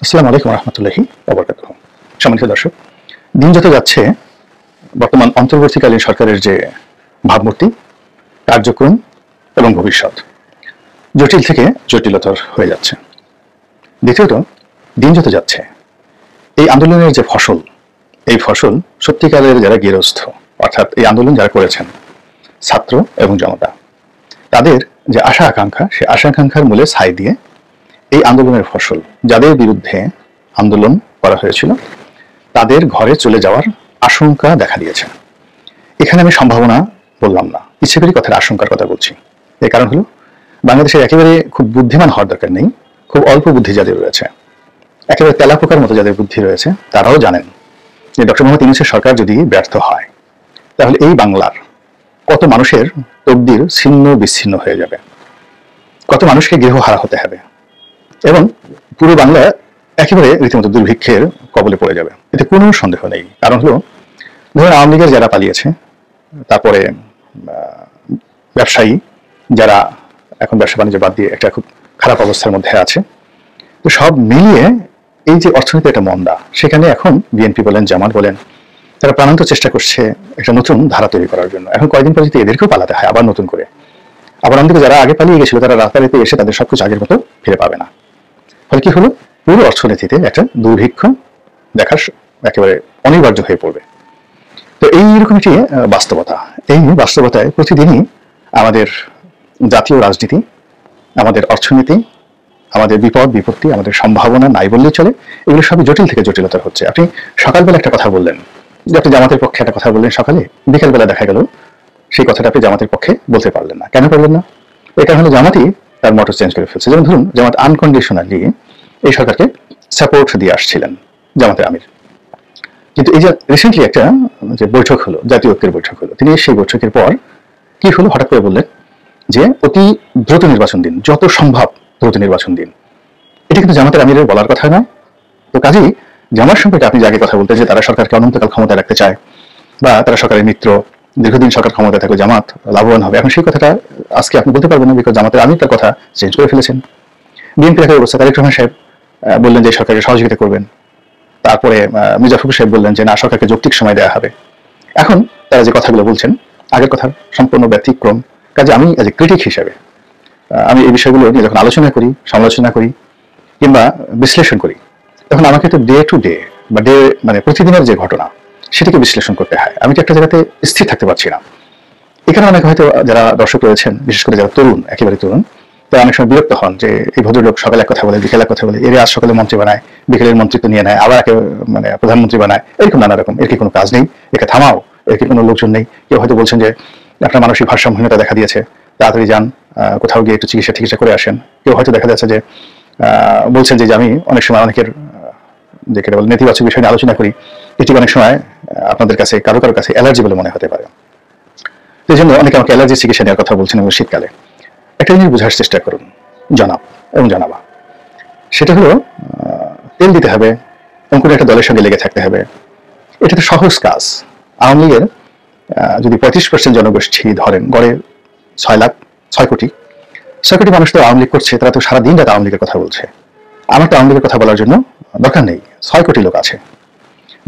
আসসালামু আলাইকুম রহমতুল্লাহি ওয়া বারাকাতুহু। সম্মানিত দর্শক, দিন যত যাচ্ছে বর্তমান অন্তর্বর্তীকালীন সরকারের যে ভাবমূর্তি, কার্যক্রম এবং ভবিষ্যৎ জটিল থেকে জটিলতর হয়ে যাচ্ছে। দ্বিতীয়ত, দিন যত যাচ্ছে এই আন্দোলনের যে ফসল, এই ফসল সত্যিকারের যারা গৃহস্থ, অর্থাৎ এই আন্দোলন যারা করেছেন ছাত্র এবং জনতা, তাদের যে আশা আকাঙ্ক্ষা, সেই আশা আকাঙ্ক্ষার মূলে ছাই দিয়ে এই আন্দোলনের ফসল যাদের বিরুদ্ধে আন্দোলন করা হয়েছিল তাদের ঘরে চলে যাওয়ার আশঙ্কা দেখা দিয়েছে। এখানে আমি সম্ভাবনা বললাম না, ইচ্ছে করি কথার আশঙ্কার কথা বলছি। এর কারণ হলো, বাংলাদেশের একেবারে খুব বুদ্ধিমান হওয়ার দরকার নেই, খুব অল্প বুদ্ধি যাদের রয়েছে, একেবারে তেলাপোকার মতো যাদের বুদ্ধি রয়েছে, তারাও জানেন যে ডক্টর মোহাম্মদ ইউনূসের সরকার যদি ব্যর্থ হয় তাহলে এই বাংলার কত মানুষের তকদির ছিন্ন বিচ্ছিন্ন হয়ে যাবে, কত মানুষকে গৃহহারা হতে হবে এবং পুরো বাংলা একেবারে রীতিমতো দুর্ভিক্ষের কবলে পড়ে যাবে, এতে কোনো সন্দেহ নেই। কারণ হলো, ধরুন আওয়ামী লীগের যারা পালিয়েছে, তারপরে ব্যবসায়ী যারা এখন ব্যবসা বাণিজ্য বাদ দিয়ে একটা খুব খারাপ অবস্থার মধ্যে আছে, তো সব মিলিয়ে এই যে অর্থনীতি একটা মন্দা, সেখানে এখন বিএনপি বলেন, জামাত বলেন, তারা প্রাণান্ত চেষ্টা করছে একটা নতুন ধারা তৈরি করার জন্য। এখন কয়েকদিন পর যদি এদেরকেও পালাতে হয় আবার নতুন করে, আবার অন্যদিকে যারা আগে পালিয়ে গেছিল তারা রাতারাতি এসে তাদের সবকিছু আগের মতো ফিরে পাবে না। ফলে কি হলো, পুরো অর্থনীতিতে একটা দুর্ভিক্ষ দেখা একেবারে অনিবার্য হয়ে পড়বে। তো এইরকম একটি বাস্তবতা, এই বাস্তবতায় প্রতিদিনই আমাদের জাতীয় রাজনীতি, আমাদের অর্থনীতি, আমাদের বিপদ বিপত্তি, আমাদের সম্ভাবনা নাই বললেই চলে, এগুলো সবই জটিল থেকে জটিলতর হচ্ছে। আপনি সকালবেলা একটা কথা বললেন যে আপনি জামাতের পক্ষে একটা কথা বললেন সকালে, বিকেলবেলা দেখা গেল সেই কথাটা আপনি জামাতের পক্ষে বলতে পারলেন না। কেন পারলেন না? এই কারণে হলো জামাতই তার মোটর চেঞ্জ করে ফেলছে। যেমন ধরুন, জামাত আনকন্ডিশনালি এই সরকারকে সাপোর্ট দিয়ে আসছিলেন, জামাতের আমির। কিন্তু এই যে রিসেন্টলি একটা যে বৈঠক হলো, জাতীয় ঐক্যের বৈঠক হলো, তিনি সেই বৈঠকের পর কি হলো হঠাৎ করে বললেন যে অতি দ্রুত নির্বাচন দিন, যত সম্ভব দ্রুত নির্বাচন দিন। এটা কিন্তু জামাতের আমিরের বলার কথা নয়। তো কাজেই জামাত সম্পর্কে আপনি যে আগে কথা বলতেন যে তারা সরকারকে অনন্তকাল ক্ষমতায় রাখতে চায় বা তারা সরকারের মিত্র, দীর্ঘদিন সরকার ক্ষমতায় থাকলে জামাত লাভবান হবে, এখন সেই কথাটা আজকে আপনি বলতে পারবেন না, বিকজ জামাতের আমির তার কথা চেঞ্জ করে ফেলেছেন। বিএনপির একই অবস্থা, তারেক রহমান সাহেব বললেন যে সরকারকে সহযোগিতা করবেন, তারপরে মির্জা ফখরুল সাহেব বললেন যে না, সরকারকে যৌক্তিক সময় দেওয়া হবে। এখন তারা যে কথাগুলো বলছেন আগের কথার সম্পূর্ণ ব্যতিক্রম। কাজে আমি এজ এ ক্রিটিক হিসেবে আমি এই বিষয়গুলো নিয়ে যখন আলোচনা করি, সমালোচনা করি কিংবা বিশ্লেষণ করি, তখন আমাকে তো ডে টু ডে বা মানে প্রতিদিনের যে ঘটনা সেটাকে বিশ্লেষণ করতে হয়। আমি তো একটা জায়গাতে স্থির থাকতে পারছি না। এখানে অনেক হয়তো যারা দর্শক রয়েছেন, বিশেষ করে যারা তরুণ, একেবারে তরুণ, তারা অনেক সময় বিরক্ত হন যে এই ভদ্রলোক সকালে কথা বলে, বিকেলে কথা বলে, এর আজ সকালে মন্ত্রী বানায়, বিকেলের মন্ত্রিত্ব নিয়ে নেয়, আবার একে মানে প্রধানমন্ত্রী বানায়, এরকম নানা রকম। এর কি কোনো কাজ নেই? একে থামাও, এর কি কোনো লোকজন নেই? কেউ হয়তো বলছেন যে আপনার মানসিক ভারসাম্যহীনতা দেখা দিয়েছে, তাড়াতাড়ি যান, কোথাও গিয়ে একটু চিকিৎসা করে আসেন। কেউ হয়তো দেখা যাচ্ছে যে বলছেন যে আমি অনেক সময় অনেকের যে কেটে বলে নেতিবাচক বিষয় নিয়ে আলোচনা করি, এটি অনেক সময় আপনাদের কাছে কারো কাছে অ্যালার্জি বলে মনে হতে পারে। এই জন্য অনেকে আমাকে অ্যালার্জি চিকিৎসা নেওয়ার কথা বলছেন এবং শীতকালে। একটা জিনিস বোঝার চেষ্টা করুন জনাব এবং জানাবা, সেটা হলো তেল দিতে হবে এবং কোনো একটা দলের সঙ্গে লেগে থাকতে হবে। এটা তো সহজ কাজ। আওয়ামী লীগের যদি 35% জনগোষ্ঠী ধরেন, গড়ে 6 কোটি মানুষ তো আওয়ামী লীগ করছে, তারা তো সারাদিন রাত আওয়ামী লীগের কথা বলছে। আমার তো আওয়ামী লীগের কথা বলার জন্য দরকার নেই, 6 কোটি লোক আছে।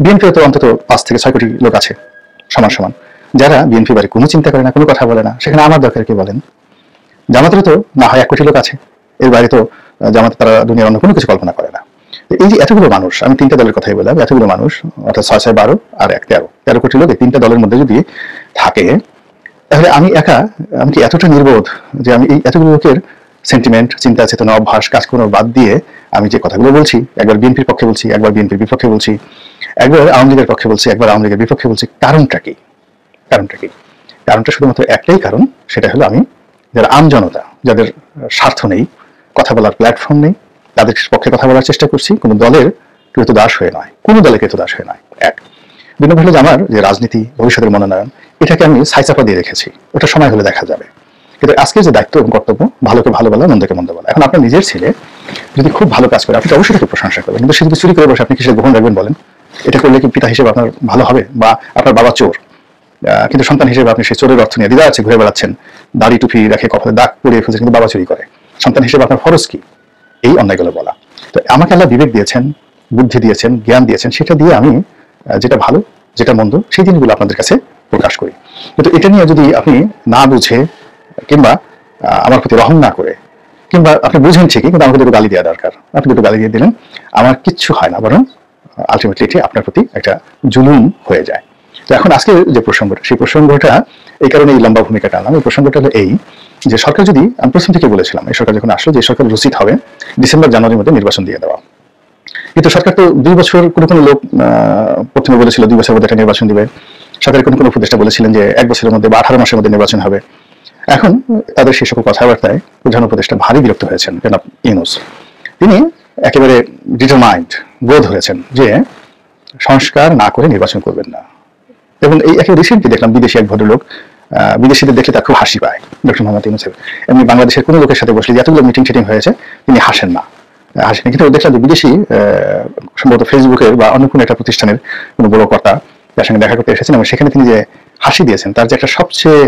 বিএনপি তো অন্তত 5 থেকে 6 কোটি লোক আছে সমান সমান, যারা বিএনপি বারে কোনো চিন্তা করে না, কোনো কথা বলে না। সেখানে আমার দরকার কি বলেন? জামাতেরও তো না হয় 1 কোটি লোক আছে, এর বাইরে তো জামাতে তারা দুনিয়ার অন্য কোনো কিছু কল্পনা করে না। এই যে এতগুলো মানুষ, আমি 3টা দলের কথাই বললাম, এতগুলো মানুষ অর্থাৎ 6 6 12 আর 1 13 কোটি লোক এই 3টা দলের মধ্যে যদি থাকে, তাহলে আমি একা, আমি কি এতটা নির্বোধ যে আমি এই এতগুলো লোকের সেন্টিমেন্ট, চিন্তা চেতনা, অভ্যাস, কাজকর্ম বাদ দিয়ে আমি যে কথাগুলো বলছি, একবার বিএনপির পক্ষে বলছি, একবার বিএনপির বিপক্ষে বলছি, একবার আওয়ামী লীগের পক্ষে বলছি, একবার আওয়ামী লীগের বিপক্ষে বলছি, কারণটা কি? কারণটা শুধুমাত্র একটাই কারণ, সেটা হলো আমি যারা আমজনতা, যাদের স্বার্থ নেই, কথা বলার প্ল্যাটফর্ম নেই, তাদের পক্ষে কথা বলার চেষ্টা করছি, কোনো দলের কৃতদাস হয়ে নয়, কোনো দলের কৃতদাস হয়ে নয়। 1 2 নম্বর হলো যে আমার যে রাজনীতি, ভবিষ্যতের মনোনয়ন, এটাকে আমি ছাইচাপা দিয়ে রেখেছি, ওটা সময় হলে দেখা যাবে। কিন্তু আজকে যে দায়িত্ব এবং কর্তব্য, ভালোকে ভালো বলা, মন্দকে মন্দ বলা। এখন আপনার নিজের ছেলে যদি খুব ভালো কাজ করে, আপনি অবশ্যই তাকে প্রশংসা করবেন, কিন্তু সে যদি চুরি করে বসে, আপনি কিসের গ্রহণ রাখবেন বলেন? এটা করলে কি পিতা হিসেবে আপনার ভালো হবে? বা আপনার বাবা চোর, কিন্তু সন্তান হিসেবে আপনি সেই চোরের অর্থ নিয়ে দিদা আছে ঘুরে বেড়াচ্ছেন, দাড়ি টুপি রাখে, কপালে দাগ পরিয়ে ফেলছেন, কিন্তু বাবা চুরি করে। সন্তান হিসেবে আপনার ফরজ কি? এই অন্যায়গুলো বলা। তো আমাকে আল্লাহ বিবেক দিয়েছেন, বুদ্ধি দিয়েছেন, জ্ঞান দিয়েছেন, সেটা দিয়ে আমি যেটা ভালো যেটা মন্দ সেই জিনিসগুলো আপনাদের কাছে প্রকাশ করি। কিন্তু এটা নিয়ে যদি আপনি না বুঝে কিংবা আমার প্রতি রহম না করে, কিংবা আপনি বুঝেন ঠিকই কিন্তু আমাকে দুটো গালি দেওয়া দরকার, আপনি দুটো গালি দিয়ে দিলেন, আমার কিচ্ছু হয় না, বরং আলটিমেটলি এটি আপনার প্রতি একটা জুলুম হয়ে যায়। তো এখন আজকে যে প্রসঙ্গটা, সেই প্রসঙ্গটা এই কারণে এই লম্বা ভূমিকাটা আনলাম। এই প্রসঙ্গটা হলো এই যে সরকার যদি, আমি প্রথম থেকে বলেছিলাম এই সরকার যখন আসলো যে সরকার উচিত হবে ডিসেম্বর জানুয়ারির মধ্যে নির্বাচন দিয়ে দেওয়া। কিন্তু সরকার তো 2 বছর, কোনো লোক প্রথমে বলেছিল 2 বছরের মধ্যে একটা নির্বাচন দিবে, সরকারের কোনো উপদেষ্টা বলেছিলেন যে 1 বছরের মধ্যে বা 18 মাসের মধ্যে নির্বাচন হবে। এখন তাদের সেই সকল কথাবার্তায় প্রধান উপদেষ্টা ভারী বিরক্ত হয়েছেন জনাব ইউনূস। তিনি একেবারে ডিটারমাইন্ড, বোধ হয়েছেন যে সংস্কার না করে নির্বাচন করবেন না। এবং এই একেবারে রিসেন্টলি দেখলাম বিদেশি এক ভদ্রলোক, বিদেশিদের দেখলে তার খুব হাসি পায় ডক্টর মোহাম্মদ ইউনূসের, এমনি বাংলাদেশের কোনো লোকের সাথে বসলে যতগুলো মিটিং টিটিং হয়েছে তিনি হাসেন না। কিন্তু দেখলাম যে বিদেশি সম্ভবত ফেসবুকের বা অন্য কোনো একটা প্রতিষ্ঠানের কোনো বড় কর্তা যার সঙ্গে দেখা করতে এসেছেন, এবং সেখানে তিনি যে হাসি দিয়েছেন তার যে একটা সবচেয়ে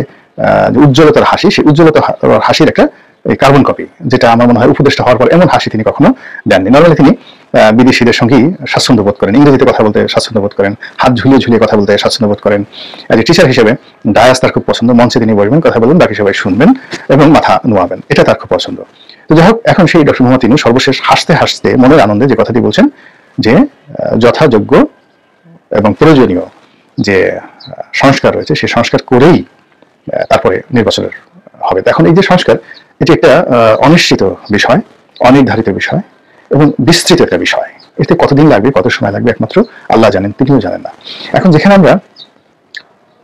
উজ্জ্বলতার হাসি, সেই উজ্জ্বলতার হাসির একটা কার্বন কপি, যেটা আমার মনে হয় উপদেষ্টা হওয়ার পর এমন হাসি তিনি কখনো দেননি। নর্মালি তিনি বিদেশিদের সঙ্গেই স্বাচ্ছন্দ্য বোধ করেন, ইংরেজিতে কথা বলতে স্বাচ্ছন্দ্য বোধ করেন, হাত ঝুলিয়ে ঝুলিয়ে কথা বলতে স্বাচ্ছন্দ্য বোধ করেন। অ্যাজ এ টিচার হিসেবে ডায়াস তার খুব পছন্দ, মঞ্চে তিনি বসবেন, কথা বলবেন, বাকি সবাই শুনবেন এবং মাথা নোয়াবেন, এটা তার খুব পছন্দ। তো যাই হোক, এখন সেই ডক্টর মোহাম্মদ ইউনূস সর্বশেষ হাসতে হাসতে মনের আনন্দে যে কথাটি বলছেন যে যথাযোগ্য এবং প্রয়োজনীয় যে সংস্কার রয়েছে সেই সংস্কার করেই তারপরে নির্বাচনের হবে। এখন এই যে সংস্কার, এটি একটা অনিশ্চিত বিষয়, অনির্ধারিত বিষয় এবং বিস্তৃত একটা বিষয়। এতে কতদিন লাগবে, কত সময় লাগবে একমাত্র আল্লাহ জানেন, তিনিও জানেন না। এখন যেখানে আমরা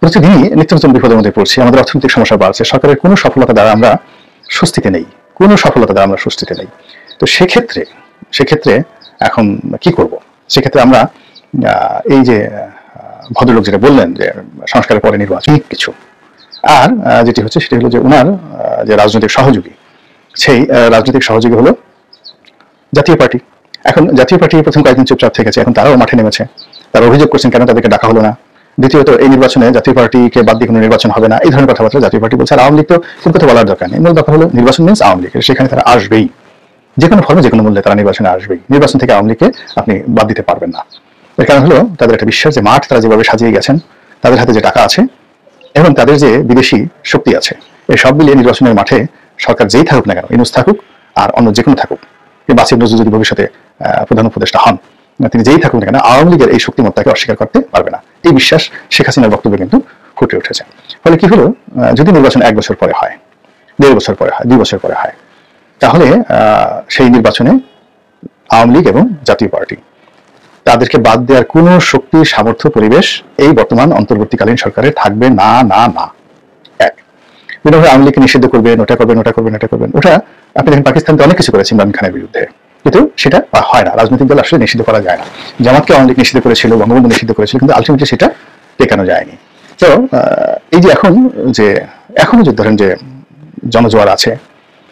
প্রতিদিনই নিত্য নতুন বিপদের মধ্যে পড়ছি, আমাদের অর্থনৈতিক সমস্যা বাড়ছে, সরকারের কোনো সফলতা দ্বারা আমরা স্বস্তিতে নেই, কোনো সফলতা দ্বারা আমরা স্বস্তিতে নেই। তো সেক্ষেত্রে এখন কি করব? সেক্ষেত্রে আমরা এই যে ভদ্রলোক যেটা বললেন যে সংস্কারের পরে নির্বাচন কিছু, আর যেটি হচ্ছে সেটি হলো যে ওনার যে রাজনৈতিক সহযোগী, সেই রাজনৈতিক সহযোগী হলো জাতীয় পার্টি। এখন জাতীয় পার্টি প্রথম কয়েকদিন চুপচাপ থেকেছে, এখন তারাও মাঠে নেমেছে, তারা অভিযোগ করছেন কেন তাদেরকে ডাকা হলো না। দ্বিতীয়ত, এই নির্বাচনে জাতীয় পার্টিকে বাদ দিয়ে কোনো নির্বাচন হবে না, এই ধরনের কথাবার্তা জাতীয় পার্টি বলছে। আর আওয়ামী লীগ তো খুব কথা বলার দরকার নেই, মূল দরকার হলো নির্বাচন মিন্স আওয়ামী লীগের, সেখানে তারা আসবেই, যে কোনো ফর্মে যে কোনো মূল্যে তারা নির্বাচনে আসবেই। নির্বাচন থেকে আওয়ামী লীগকে আপনি বাদ দিতে পারবেন না। এর কারণ হলো তাদের একটা বিশ্বাস যে মাঠ তারা যেভাবে সাজিয়ে গেছেন, তাদের হাতে যে টাকা আছে এবং তাদের যে বিদেশি শক্তি আছে, এই সব মিলিয়ে নির্বাচনের মাঠে সরকার যেই থাকুক না কেন, ইউনূস থাকুক আর অন্য যে কোনো থাকুক, বাসির নজরুল যদি ভবিষ্যতে প্রধান উপদেষ্টা হন, তিনি যেই থাকুক না কেন, আওয়ামী লীগের এই শক্তিমত্তাকে অস্বীকার করতে পারবে না। এই বিশ্বাস শেখ হাসিনার বক্তব্যে কিন্তু ফুটে উঠেছে। ফলে কি হলো, যদি নির্বাচন 1 বছর পরে হয়, 1.5 বছর পরে হয়, 2 বছর পরে হয়, তাহলে সেই নির্বাচনে আওয়ামী লীগ এবং জাতীয় পার্টি তাদেরকে বাদ দেওয়ার কোনো শক্তি, সামর্থ্য, পরিবেশ এই বর্তমান অন্তর্বর্তীকালীন সরকারের থাকবে না না না। এক, বিনোদন আওয়ামী লীগকে নিষিদ্ধ করবেন, ওটা করবেন, ওটা আপনি দেখেন পাকিস্তানকে অনেক কিছু করেছেন ইমরান খানের বিরুদ্ধে, কিন্তু সেটা হয় না। রাজনৈতিক দল আসলে নিষিদ্ধ করা যায় না। জামাতকে আওয়ামী লীগ নিষিদ্ধ করেছিল, বঙ্গবন্ধু নিষিদ্ধ করেছিল, কিন্তু আলটিমেটলি সেটা টেকানো যায়নি। তো এই যে এখনো যে ধরেন যে জনজোয়ার আছে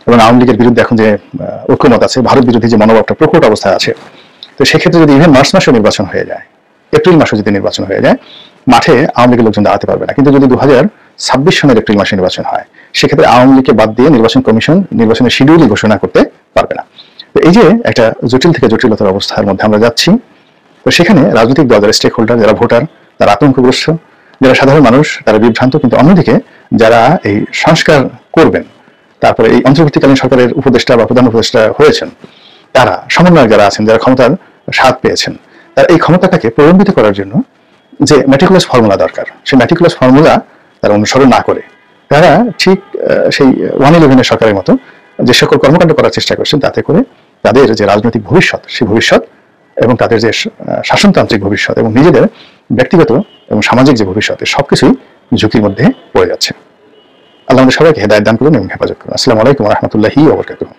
এবং আওয়ামী লীগের বিরুদ্ধে এখন যে ঐক্যমত আছে, ভারত বিরোধী যে মনোভাবটা প্রকট অবস্থায় আছে, তো সেক্ষেত্রে যদি ইভেন মার্চ মাসে নির্বাচন হয়ে যায়, এপ্রিল মাসে যদি নির্বাচন হয়ে যায়, মাঠে আওয়ামী লীগের লোকজন দাঁড়াতে পারবে না। কিন্তু যদি 2026 সনের এপ্রিল মাসে নির্বাচন হয়, সেক্ষেত্রে আওয়ামী লীগকে বাদ দিয়ে নির্বাচন কমিশন নির্বাচনের শিডিউলই ঘোষণা করতে পারবে না। তো এই যে একটা জটিল থেকে জটিলতার অবস্থার মধ্যে আমরা যাচ্ছি, তো সেখানে রাজনৈতিক দল, যারা স্টেক হোল্ডার, যারা ভোটার, তারা আতঙ্কগ্রস্ত, যারা সাধারণ মানুষ তারা বিভ্রান্ত। কিন্তু অন্যদিকে যারা এই সংস্কার করবেন, তারপরে এই অন্তর্বর্তীকালীন সরকারের উপদেষ্টা বা প্রধান উপদেষ্টা হয়েছেন, তারা সমন্বয়ক যারা আছেন, যারা ক্ষমতার স্বাদ পেয়েছেন, তারা এই ক্ষমতাটাকে প্রলম্বিত করার জন্য যে ম্যাটিকুলাস ফর্মুলা দরকার, সেই ম্যাটিকুলাস ফর্মুলা তারা অনুসরণ না করে তারা ঠিক সেই 111 সরকারের মতো যে সকল কর্মকাণ্ড করার চেষ্টা করছেন, তাতে করে তাদের যে রাজনৈতিক ভবিষ্যৎ, সেই ভবিষ্যৎ এবং তাদের যে শাসনতান্ত্রিক ভবিষ্যৎ এবং নিজেদের ব্যক্তিগত এবং সামাজিক যে ভবিষ্যৎ, সবকিছুই ঝুঁকির মধ্যে পড়ে যাচ্ছে। আল্লাহ আমাদের সবাইকে হেদায়েত দান করুন এবং হেফাজত করুন। আসসালামু আলাইকুম ওয়া রাহমাতুল্লাহি ওয়া বারাকাতুহু।